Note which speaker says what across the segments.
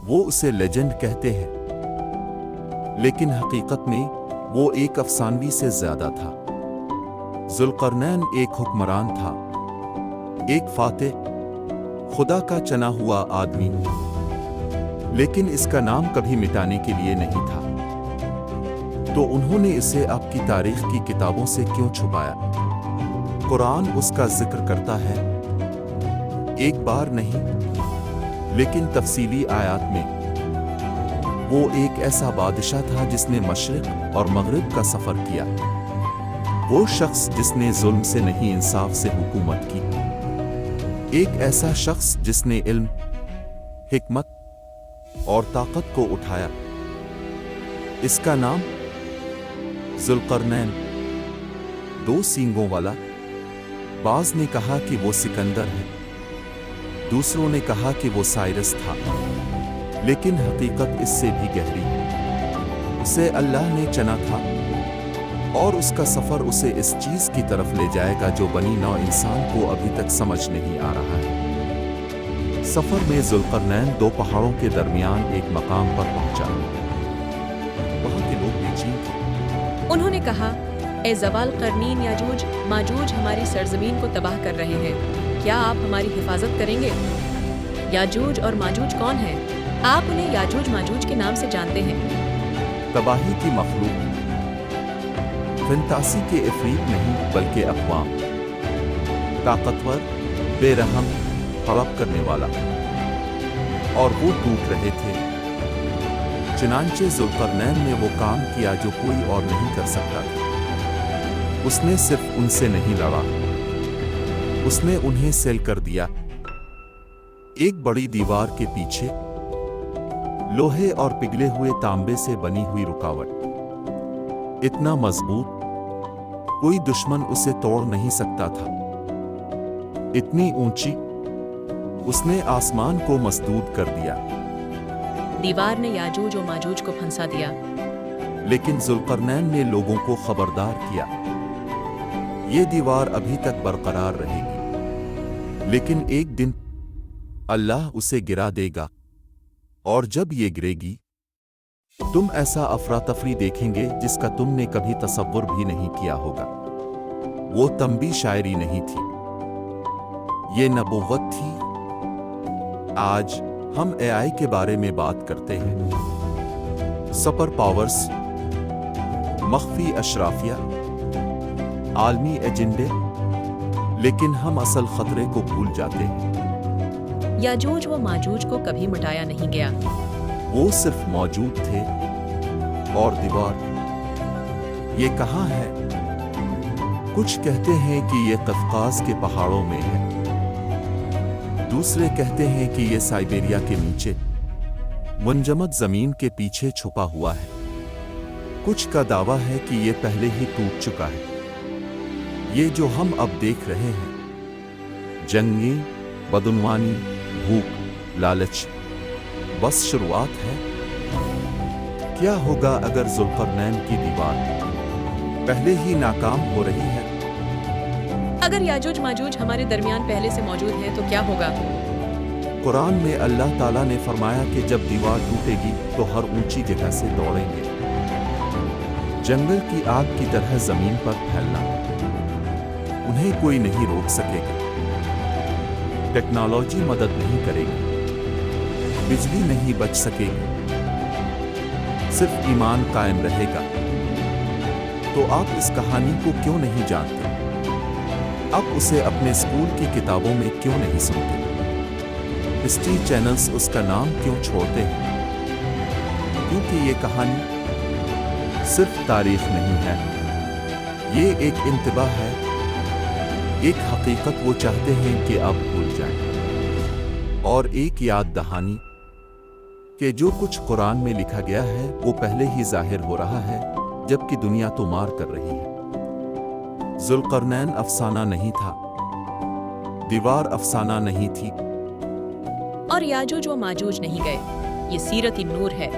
Speaker 1: वो उसे लेजेंड कहते हैं, लेकिन हकीकत में वो एक अफसानवी से ज्यादा था। जुल्करनैन एक हुक्मरान था, एक फातेह, खुदा का चुना हुआ आदमी, लेकिन इसका नाम कभी मिटाने के लिए नहीं था। तो उन्होंने इसे आपकी तारीख की किताबों से क्यों छुपाया? कुरान उसका जिक्र करता है, एक बार नहीं लेकिन तफसीली आयात में। वो एक ऐसा बादशाह था जिसने मशरिक और मगरिब का सफर किया। वो शख्स जिसने जुल्म से नहीं इंसाफ से हुकूमत की। एक ऐसा शख्स जिसने इल्म, हिकमत और ताकत को उठाया। इसका नाम जुल्करनैन, दो सींगों वाला। बाज ने कहा कि वो सिकंदर है, दूसरों ने कहा कि वो साइरस था, लेकिन हकीकत इससे भी गहरी है। उसे अल्लाह ने चुना था और उसका सफर उसे इस चीज की तरफ ले जाएगा जो बनी नौ इंसान को अभी तक समझ नहीं आ रहा है। सफर में जुल्करनैन दो पहाड़ों के दरमियान एक मकाम पर पहुंचा। वहां के लोग बेचैन थे।
Speaker 2: उन्होंने कहा, ए ज़वाल करनीन याजूज माजूज हमारी सरजमीन को तबाह कर रहे हैं, क्या आप हमारी हिफाजत करेंगे? याजूज और माजूज कौन हैं? आप उन्हें याजूज माजूज के नाम से जानते हैं।
Speaker 1: तबाही की मखलूक, फंतासी के इफरीत नहीं बल्कि अक़वाम, ताकतवर, बेरहम, हड़प करने वाला, और वो टूट रहे थे। चुनांचे जुल्करनैन ने वो काम किया जो कोई और नहीं कर सकता था। उसने सिर्फ उनसे नहीं लड़ा, उसने उन्हें सेल कर दिया। एक बड़ी दीवार के पीछे लोहे और पिघले हुए तांबे से बनी हुई रुकावट, इतना मजबूत कोई दुश्मन उसे तोड़ नहीं सकता था। इतनी ऊंची, उसने आसमान को मसदूद कर दिया।
Speaker 2: दीवार ने याजूज और माजूज को फंसा दिया,
Speaker 1: लेकिन जुल्करनैन ने लोगों को खबरदार किया, ये दीवार अभी तक बरकरार रहेगी, लेकिन एक दिन अल्लाह उसे गिरा देगा, और जब ये गिरेगी तुम ऐसा अफरा तफरी देखेंगे जिसका तुमने कभी तसव्वुर भी नहीं किया होगा। वो तंबी शायरी नहीं थी, ये नबूवत थी। आज हम एआई के बारे में बात करते हैं, सुपर पावर्स, मख्फी अशराफिया, आलमी एजेंडे, लेकिन हम असल खतरे को भूल जाते हैं।
Speaker 2: याजूज व माजूज को कभी मिटाया नहीं गया,
Speaker 1: वो सिर्फ मौजूद थे। और दीवार, ये कहाँ है? कुछ कहते हैं कि ये कफकाज के पहाड़ों में है, दूसरे कहते हैं कि ये साइबेरिया के नीचे मुंजमद जमीन के पीछे छुपा हुआ है। कुछ का दावा है कि ये पहले ही टूट चुका है। ये जो हम अब देख रहे हैं, जंगी, बदउनवानी, भूख, लालच, बस शुरुआत है। क्या होगा अगर जुल्करनैन की दीवार पहले ही नाकाम हो रही है?
Speaker 2: अगर याजूज माजूज हमारे दरमियान पहले से मौजूद हैं तो क्या होगा?
Speaker 1: कुरान में अल्लाह ताला ने फरमाया कि जब दीवार टूटेगी तो हर ऊंची जगह से दौड़ेंगे, जंगल की आग की तरह जमीन पर फैलना। उन्हें कोई नहीं रोक सकेगा, टेक्नोलॉजी मदद नहीं करेगी, बिजली नहीं बच सकेगी, सिर्फ ईमान कायम रहेगा। तो आप इस कहानी को क्यों नहीं जानते? आप उसे अपने स्कूल की किताबों में क्यों नहीं सुनते? हिस्ट्री चैनल्स उसका नाम क्यों छोड़ते हैं? क्योंकि ये कहानी सिर्फ तारीख नहीं है, ये एक इंतबाह है, एक हकीकत वो चाहते हैं कि अब भूल जाएं, और एक याद दहानी कि जो कुछ कुरान में लिखा गया है वो पहले ही जाहिर हो रहा है, जबकि दुनिया तो मार कर रही है। जुल्करनैन अफसाना नहीं था, दीवार अफसाना नहीं थी,
Speaker 2: और याजूज व माजूज नहीं गए। ये सीरत नूर है।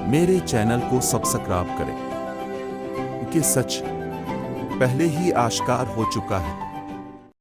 Speaker 1: मेरे चैनल को सब्सक्राइब करें कि सच पहले ही आश्कार हो चुका है।